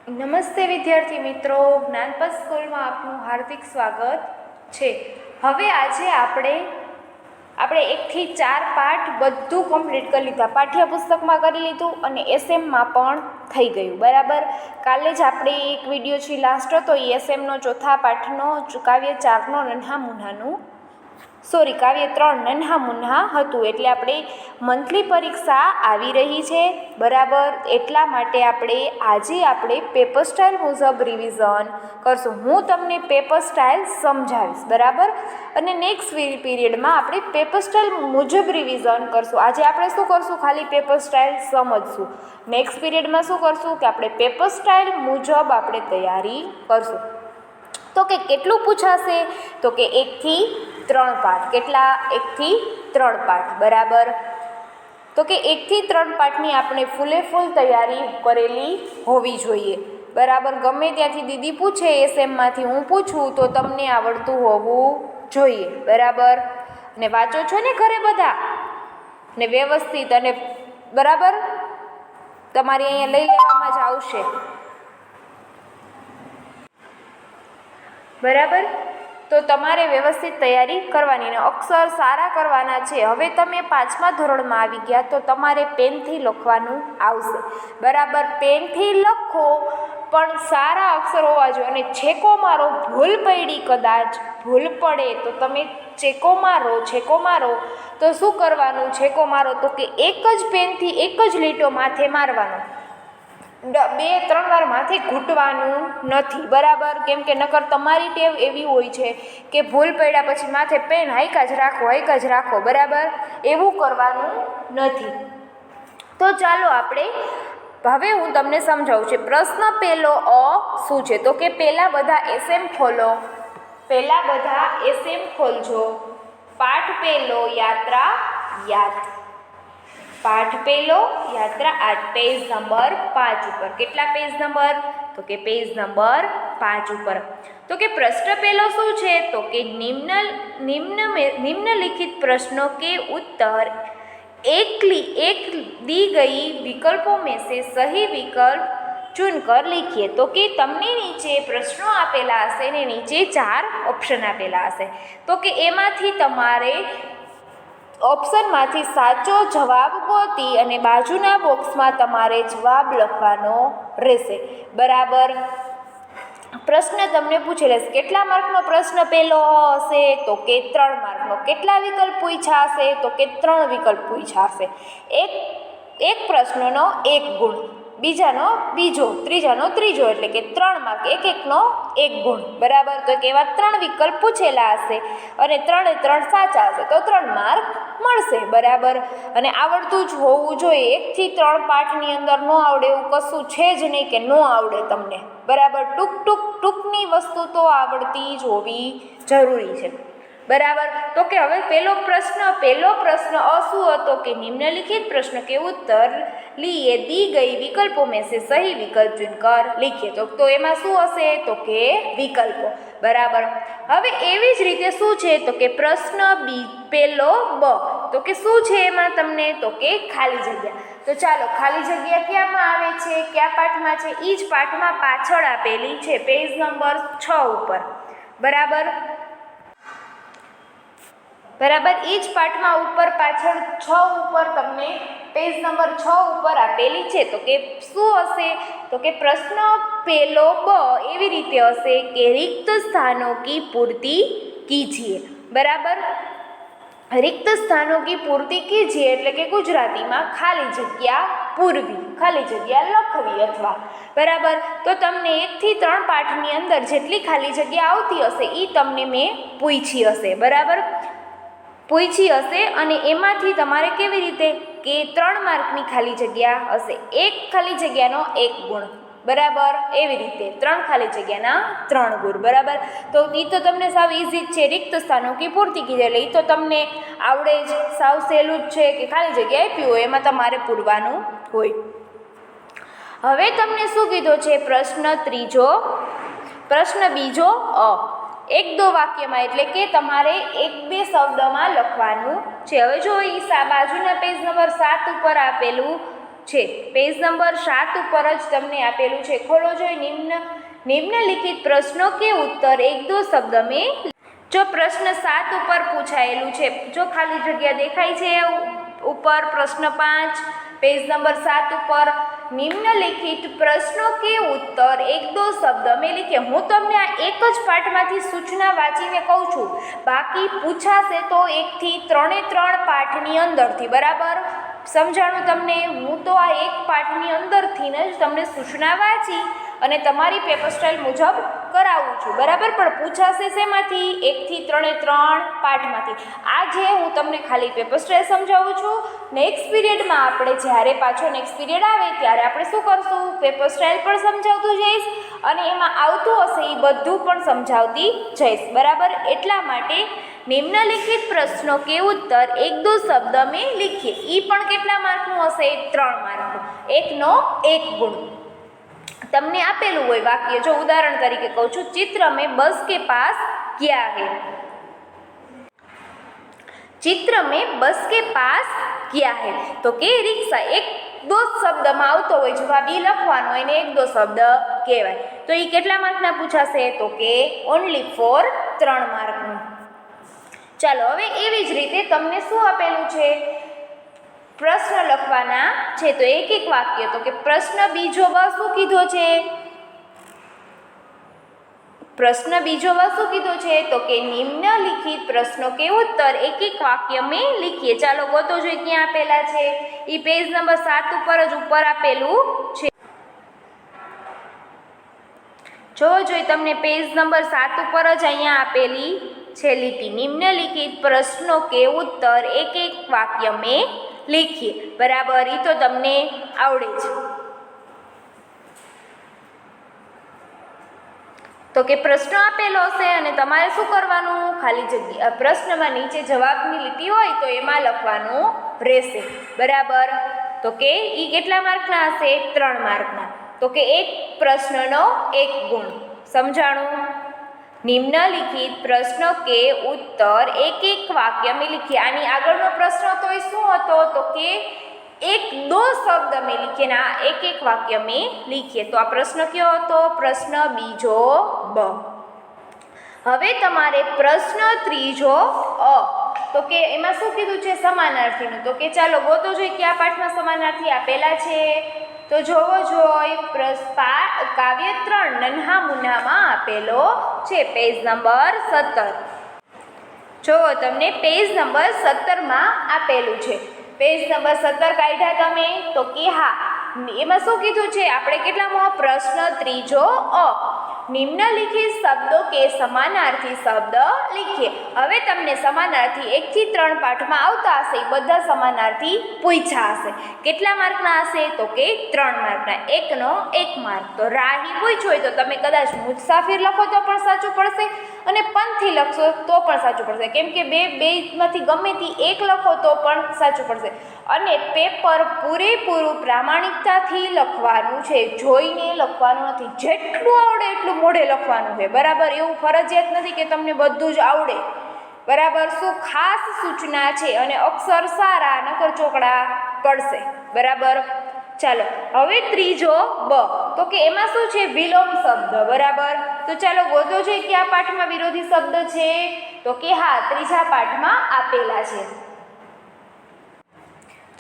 નમસ્તે વિદ્યાર્થી મિત્રો, જ્ઞાનપથ સ્કૂલમાં આપનું હાર્દિક સ્વાગત છે. હવે આજે આપણે 1 થી 4 પાઠ બધું કમ્પ્લીટ કરી લીધા. પાઠ્યપુસ્તકમાં કરી લીધું અને એસએમમાં પણ થઈ ગયું. બરાબર. કાલે જ આપણે એક વિડીયો છે લાસ્ટ હતો એ એસએમનો ચોથા પાઠનો કાવ્ય 4નો નન્હા મુન્હાનું કાવ્ય 3 નન્હા મુન્હા હતું. એટલે આપણે મંથલી પરીક્ષા આવી રહી છે. બરાબર. એટલા માટે આજે પેપર સ્ટાઇલ મુજબ રિવિઝન કરશું. હું તમને પેપર સ્ટાઇલ સમજાવીશ. બરાબર. અને નેક્સ્ટ પીરિયડમાં આપણે પેપર સ્ટાઇલ મુજબ રિવિઝન કરશું. આજે આપણે શું કરશું? ખાલી પેપર સ્ટાઇલ સમજશું. નેક્સ્ટ પીરિયડમાં શું કરશું કે આપણે પેપર સ્ટાઇલ મુજબ આપણે તૈયારી કરશું. તો કે કેટલું પૂછાશે? તો કે 1 થી 3 પાઠ. કેટલા? 1 થી 3 પાઠ. બરાબર. તો કે 1 થી 3 પાઠની આપણે ફૂલ તૈયારી કરેલી હોવી જોઈએ. બરાબર. ગમે ત્યાંથી દીદી પૂછે એસએમમાંથી હું પૂછું તો તમને આવડતું હોવું જોઈએ. બરાબર. ને વાંચો છો ને ઘરે બધા? ને વ્યવસ્થિત અને બરાબર તમારી અહીંયા લઈ લેવામાં જ આવશે. બરાબર. તો તમારે વ્યવસ્થિત તૈયારી કરવાની ને અક્ષર સારા કરવાના છે. હવે તમે 5મા ધોરણમાં આવી ગયા તો તમારે પેનથી લખવાનું આવશે. બરાબર. પેનથી લખો પણ સારા અક્ષર હોવા જોઈએ. અને છેકો મારો, ભૂલ પડી, કદાચ ભૂલ પડે તો તમે છેકો મારો તો શું કરવાનું? છેકો મારો તો કે એક જ પેનથી એક જ લીટો માથે મારવાનો. 2-3 વાર માથે ઘૂંટવાનું નથી. બરાબર. કેમ કે નકર તમારી ટેવ એવી હોય છે કે ભૂલ પડ્યા પછી માથે પેન હાઈકા જ રાખો. બરાબર. એવું કરવાનું નથી. તો ચાલો હવે હું તમને સમજાવું છું. પ્રશ્ન પહેલો શું છે? તો કે પહેલા બધા એસએમ ખોલજો. પાઠ પહેલો યાત્રા યાદ. પાઠ પહેલો યાત્રા 8 પેજ નંબર 5 ઉપર. કેટલા પેજ નંબર? તો કે પેજ નંબર 5 ઉપર. તો કે પ્રશ્ન પહેલો શું છે? તો કે નિમ્નલિખિત प्रश्नों के उत्तर एक दी गई विकल्पों में से सही विकल्प चुनकर लिखिए. तो કે તમને નીચે પ્રશ્નો આપેલા હશે ને નીચે 4 ઓપ્શન આપેલા હશે. તો કે એમાંથી તમારે ઓપ્શનમાંથી સાચો જવાબ ગોતી અને બાજુના બોક્સમાં તમારે જવાબ લખવાનો રહેશે. બરાબર. પ્રશ્ન તમને પૂછેલો છે. કેટલા માર્કનો પ્રશ્ન પહેલો હશે? તો કે 3 માર્કનો. કેટલા વિકલ્પ પૂછ્યા હશે? તો કે 3 વિકલ્પ પૂછ્યા હશે. એક પ્રશ્નનો 1 ગુણ, બીજાનો બીજો, ત્રીજાનો ત્રીજો, એટલે કે 3 માર્ક. એકનો 1 ગુણ. બરાબર. તો એવા 3 વિકલ્પ પૂછેલા હશે અને 3 સાચા હશે તો 3 માર્ક મળશે. બરાબર. અને આવડતું જ હોવું જોઈએ. 1 થી 3 પાઠની અંદર ન આવડે એવું કશું છે જ નહીં કે ન આવડે તમને. બરાબર. ટૂંકની વસ્તુ તો આવડતી જ હોવી જરૂરી છે. બરાબર. તો કે હવે પહેલો પ્રશ્ન શું હતો કે નિમ્નલિખિત प्रश्न के उत्तर लिए दी गई विकल्पों में से सही विकल्प चुनकर लिखिए. તો એમાં શું હશે? તો કે વિકલ્પો. બરાબર. હવે એવી જ રીતે શું છે? તો કે પ્રશ્ન પહેલો બ. તો કે શું છે એમાં તમને? તો કે ખાલી જગ્યા. તો ચાલો, ખાલી જગ્યા ક્યાંમાં આવે છે? કયા પાઠમાં છે? એ જ પાઠમાં પાછળ આપેલી છે, પેજ નંબર 6 ઉપર. બરાબર. એ જ પાઠમાં ઉપર પાછળ 6 ઉપર તમને પેજ નંબર 6 ઉપર આપેલી છે. તો કે શું હશે? તો કે પ્રશ્ન પહેલો બ એવી રીતે હશે કે रिक्त स्थानों की पूर्ति कीजिए. બરાબર. रिक्त स्थानों की पूर्ति कीजिए એટલે કે ગુજરાતીમાં ખાલી જગ્યા પૂરવી, ખાલી જગ્યા લખવી અથવા. બરાબર. તો તમને 1 થી 3 પાઠની અંદર જેટલી ખાલી જગ્યા આવતી હશે એ તમને મેં પૂછી હશે. બરાબર. અને એમાંથી તમારે કેવી રીતે કે 3 માર્કની ખાલી જગ્યા હશે. 1 ખાલી જગ્યાનો 1 ગુણ. બરાબર. એવી રીતે 3 ખાલી જગ્યાના 3 ગુણ. બરાબર. તો એ તો તમને સાવ ઇઝી જ છે. રિક્ત સ્થાનો કી પૂર્તિ કીધે એટલે એ તો તમને આવડે જ, સાવ સહેલું જ છે કે ખાલી જગ્યા આપી હોય એમાં તમારે પૂરવાનું હોય. હવે તમને શું કીધો છે? પ્રશ્ન બીજો અ. 1-2 વાક્યમાં એટલે કે તમારે 1-2 શબ્દમાં લખવાનું છે. હવે જો એ બાજુના પેજ નંબર 7 ઉપર આપેલું છે. પેજ નંબર 7 ઉપર જ તમને આપેલું છે. ખોલો જોઈ નિમ્નલિખિત પ્રશ્નો के उत्तर एक दो शब्द में. जो प्रश्न 7 ઉપર પૂછાયેલું છે, જો ખાલી જગ્યા દેખાય છે ઉપર પ્રશ્ન 5 पेज नंबर 7 ઉપર निम्नलिखित प्रश्नों के उत्तर एक दो शब्द में लिखे. હું તમને આ એક જ પાઠમાંથી સૂચના વાંચીને કહું છું, બાકી પૂછાશે તો 1 થી 3 પાઠની અંદરથી. બરાબર સમજાણું તમને? હું તો આ એક પાઠની અંદરથી જ તમને સૂચના વાંચી અને તમારી પેપર સ્ટાઇલ મુજબ કરાવું છું. બરાબર, પણ પૂછાશે શેમાંથી? 1 થી 3 પાઠમાંથી. આજે હું તમને ખાલી પેપર સ્ટાઇલ સમજાવું છું. નેક્સ્ટ પીરિયડમાં આપણે જ્યારે પાછો નેક્સ્ટ પીરિયડ આવે ત્યારે આપણે શું કરશું? પેપર સ્ટાઇલ પણ સમજાવતું જઈશ અને એમાં આવતું હશે એ બધું પણ સમજાવતી જઈશ. બરાબર, એટલા માટે નિમ્નલિખિત પ્રશ્નો કે ઉત્તર એક દો શબ્દ મેં લીખીએ. એ પણ કેટલા માર્કનું હશે? 3 માર્કનું. 1નો 1 ગુણ. તમને આપેલું હોય વાક્ય, જો ઉદાહરણ તરીકે કહું છું, चित्र में बस के पास क्या है. चित्र में बस के पास क्या है तो કે રિક્ષા. એક દો શબ્દમાં આવતો હોય, જવાબ ઈ લખવાનો હોય ને એક દો શબ્દ કહેવાય. તો એ કેટલા માર્કના પૂછાશે? તો કે ઓનલી ફોર 3 માર્કનું. ચાલો, હવે એવી જ રીતે તમને શું આપેલું છે? પ્રશ્ન લખવાના છે. તો એક એક વાક્ય. તો કે પ્રશ્ન બીજો બ શું કીધો છે? प्रश्न बीजो वस्तु कीधो छे तो के निम्नलिखित प्रश्नों के उत्तर एक एक वाक्य में लिखिए. चालो गोतो जोई क्यां आपेला छे? ई पेज नंबर 7 ઉપર જ ઉપર આપેલું છે. જો જોઈ તમને પેજ નંબર 7 ઉપર જ અહીંયા આપેલી છે લીટી. निम्नलिखित प्रश्नों के उत्तर एक एक वाक्य में लिखिए. बराबर, ई तो તમને આવડે છે. તો કે પ્રશ્ન આપેલો હશે અને તમારે શું કરવાનું? ખાલી જગ્યા પ્રશ્નમાં નીચે જવાબની લીટી હોય તો એમાં લખવાનું રહેશે. બરાબર, તો કે એ કેટલા માર્કના હશે? 3 માર્કના. તો કે એક પ્રશ્નનો 1 ગુણ. સમજાણું? નિમ્નલિખિત પ્રશ્નો કે ઉત્તર એક એક વાક્ય में लिखिए. આની આગળનો પ્રશ્ન તો એ શું હતો? તો કે एक दो शब्द में लिखिए ना एक एक वाक्य में लिखिए. तो आ प्रश्न क्यों હતો? प्रश्न बीजो ब. હવે તમારે પ્રશ્ન ત્રીજો અ. તો કે એમાં શું કીધું છે? સમાનાર્થીનું. તો કે ચાલો ગોતો જોઈ કયા પાઠમાં સમાનાર્થી આપેલા છે. તો જોવો જોઈ કાવ્ય 3 નન્હા મુન્નામાં આપેલો છે. Page number 17. જો તમને પેજ નંબર 17માં આપેલું છે. પેજ નંબર 17 કાઢ્યા તમે? તો કે હા, એમાં શું કીધું છે? આપણે કેટલામાં? પ્રશ્ન ત્રીજો અ. નિમ્નલિખિત શબ્દો કે સમાનાર્થી શબ્દ લીખીએ. હવે તમને સમાનાર્થી 1 થી 3 પાઠમાં આવતા હશે, એ બધા સમાનાર્થી પૂછ્યા હશે. કેટલા માર્કના હશે? તો કે 3 માર્કના. 1નો 1 માર્ક. તો રાહી પૂછ્યું હોય તો તમે કદાચ મુસાફિર લખો તો પણ સાચું પડશે અને પંથી લખશો તો પણ સાચું પડશે. કેમ કે બેમાંથી ગમે તે એક લખો તો પણ સાચું પડશે. અને પેપર પૂરેપૂરું પ્રામાણિકતાથી લખવાનું છે, જોઈને લખવાનું નથી. જેટલું આવડે એટલું મોઢે લખવાનું છે. બરાબર, એવું ફરજિયાત નથી કે તમને બધું જ આવડે. બરાબર, શું ખાસ સૂચના છે. અને અક્ષર સારા નકર ચોકડા પડશે. બરાબર, ચાલો હવે ત્રીજો બ. તો કે એમાં શું છે? વિલોમ શબ્દ. બરાબર, તો ચાલો ગોતો જોઈએ કયા પાઠમાં વિરોધી શબ્દ છે. તો કે હા, ત્રીજા પાઠમાં આપેલા છે.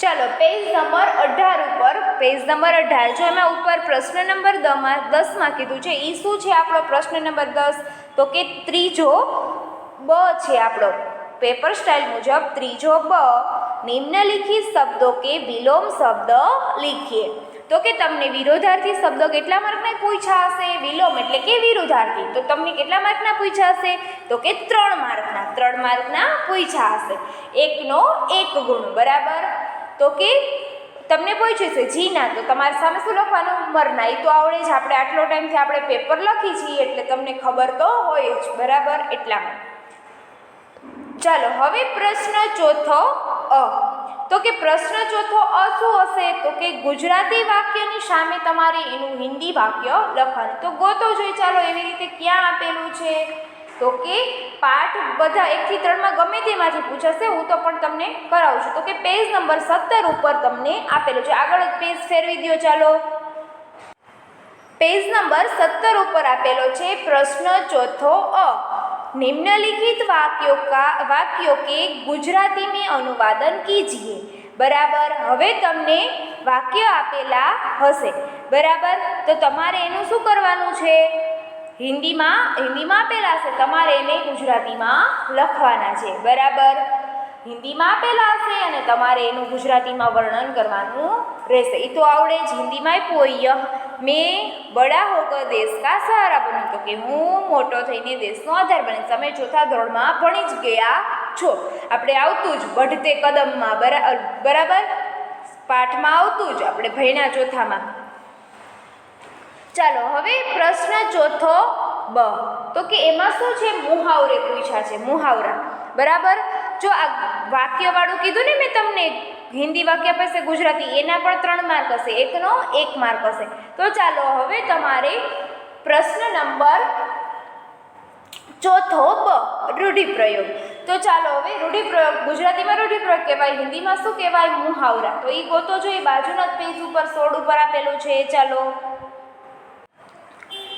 ચાલો પેજ નંબર 18 ઉપર. પેજ નંબર 18 જો એમાં ઉપર પ્રશ્ન નંબર 10માં કીધું છે. એ શું છે આપણો પ્રશ્ન નંબર 10? તો કે ત્રીજો બ છે આપણો. પેપર સ્ટાઇલ મુજબ ત્રીજો બ. નિમ્નલિખિત શબ્દો કે વિલોમ શબ્દ લીખીએ. તો કે તમને વિરોધાર્થી શબ્દો કેટલા માર્કના પૂછ્યા હશે? વિલોમ એટલે કે વિરોધાર્થી. તો તમને કેટલા માર્કના પૂછ્યા હશે? તો કે 3 માર્કના. 3 માર્કના પૂછ્યા હશે. 1નો 1 ગુણ. બરાબર, તો કે તમને પૂછ્યું છે જીના, તો તમારી સામે શું લખવાનું? મરના. એ તો આવડે જ. આપણે આટલો ટાઈમથી આપણે પેપર લખી છીએ એટલે તમને ખબર તો હોય જ. બરાબર, એટલામાં. ચાલો હવે પ્રશ્ન ચોથો અ. તો કે પ્રશ્ન ચોથો અ શું હશે? તો કે ગુજરાતી વાક્યની સામે તમારે એનું હિન્દી વાક્ય લખવાનું. તો ગોતો જોઈ. ચાલો એવી રીતે ક્યાં આપેલું છે? તો કે પાઠ બધા 1 થી 3 માં ગમે તેમાંથી પૂછાશે, હું તો પણ તમને કરાવું છું. તો કે પેજ નંબર 17 ઉપર તમને આપેલું છે. આગળ પેજ ફેરવી દો. ચાલો, पेज नंबर 17 ऊपर आपेलो छे प्रश्न चौथो अ, निम्नलिखित वाक्यों के गुजराती में अनुवादन कीजिए. बराबर. हवे तमने वाक्य आपेला हशे, बराबर, तो तमारे एनुं शुं करवानुं छे? हिंदी में आपेला हशे, तमारे एने गुजराती में लखवाना छे. बराबर. हिंदी में आपेला हशे अने तमारे एनुं गुजराती में वर्णन करवानुं रहेशे. ए तो आवड़े ज. हिंदी में आप्यो यह मैं बड़ा होकर देश का सहारा बनूं, तो कि हूँ मोटो थईने देशनो आधार बने. तमे चौथा धोरणमां भणी ज गया छो. आपणे आवतुं ज बढ़ते कदममां, बराबर, पाठमां आवतुं ज आपणे भण्या चौथामां. चालो हवे प्रश्न चौथो ब, तो कि एमां शुं छे? मुहावरे पूछ्या छे. मुहावरा. बराबर. जो आ वाक्यवाळुं कीधुं ने मैं तमने, हिंदी वाक्य आपसे गुजराती, एना पण 3 मार्क हशे, एकनो 1 मार्क हशे. तो चालो हवे तमारे प्रश्न नंबर चौथो ब, रूढ़िप्रयोग. तो चालो हवे रूढ़िप्रयोग, गुजराती में रूढ़िप्रयोग कहेवाय, हिंदी में शुं कहेवाय? मुहावरा. तो ई गोतो जो बाजुना पेज पर 16 ऊपर आपेलुं छे. चालो,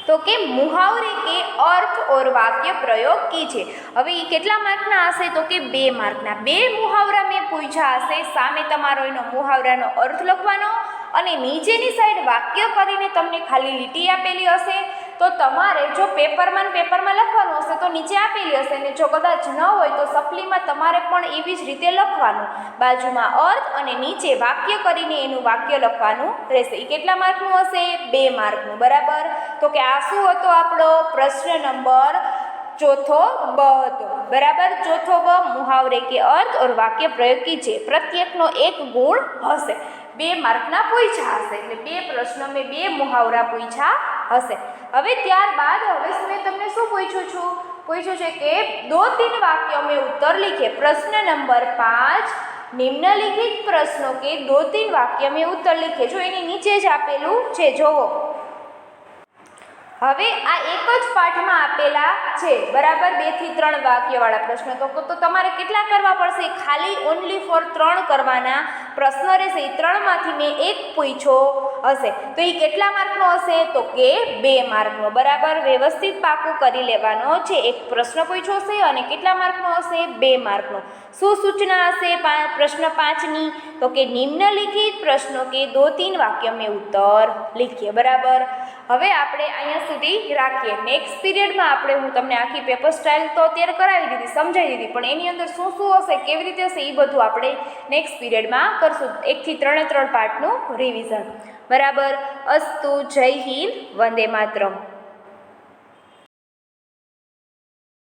तो के मुहावरे के अर्थ और वाक्य प्रयोग कीजिए. हवे ई केटला मार्कना हशे? तो के 2 मार्कना. 2 मुहावरा में पूछ्या हशे. सामे तमारो एनो मुहावरानो अर्थ लखवानो અને નીચેની સાઈડ વાક્ય કરીને તમને ખાલી લીટી આપેલી હશે. તો તમારે જો પેપરમાં લખવાનું હશે તો નીચે આપેલી હશે, અને જો કદાચ ન હોય તો સપ્લીમાં તમારે પણ એવી જ રીતે લખવાનું. બાજુમાં અર્થ અને નીચે વાક્ય કરીને એનું વાક્ય લખવાનું રહેશે. એ કેટલા માર્કનું હશે? 2 માર્કનું. બરાબર. તો કે આ શું હતો આપણો પ્રશ્ન નંબર चौथो ब હતો. बराबर. चौथो ब, मुहावरे के अर्थ और वाक्य प्रयोग कीजिए. प्रत्येकनो 1 गुण हशे. 2 मार्कना पूछा हशे, એટલે 2 प्रश्न में 2 मुहावरा पूछा हशे. હવે ત્યારબાદ હવે મેં તમને શું પૂછ્યું છે કે 2-3 वाक्यों में उत्तर लिखे. प्रश्न नंबर 5, निम्नलिखित प्रश्नों के 2-3 वाक्य में उत्तर लिखे. जो एनी नीचे ज आपेલું છે, જોવો. હવે આ એક જ પાઠમાં આપેલા છે. બરાબર. 2 થી 3 વાક્યવાળા પ્રશ્નો. તો તમારે કેટલા કરવા પડશે? ખાલી ઓનલી ફોર 3 કરવાના પ્રશ્ન રહેશે. એ 3માંથી મેં 1 પૂછ્યો હશે. તો એ કેટલા માર્કનો હશે? તો કે 2 માર્કનો. બરાબર. વ્યવસ્થિત પાકું કરી લેવાનો છે. એક પ્રશ્ન પૂછ્યો હશે અને કેટલા માર્કનો હશે? 2 માર્કનો. શું સૂચના હશે પ્રશ્ન 5ની? તો કે નિમ્નલિખિત પ્રશ્નો કે 2-3 વાક્ય में उत्तर लिखिए. बराबर. હવે આપણે અહીંયા સુધી રાખીએ. નેક્સ્ટ પીરિયડમાં આપણે હું તમને આખી પેપર સ્ટાઇલ તો અત્યારે કરાવી દીધી, સમજાવી દીધી, પણ એની અંદર શું હશે, કેવી રીતે હશે, એ બધું આપણે નેક્સ્ટ પીરિયડમાં કરશું. 1 થી 3 પાર્ટનું રિવિઝન. બરાબર. અસ્તુ. જય હિન્દ. વંદે માતરમ.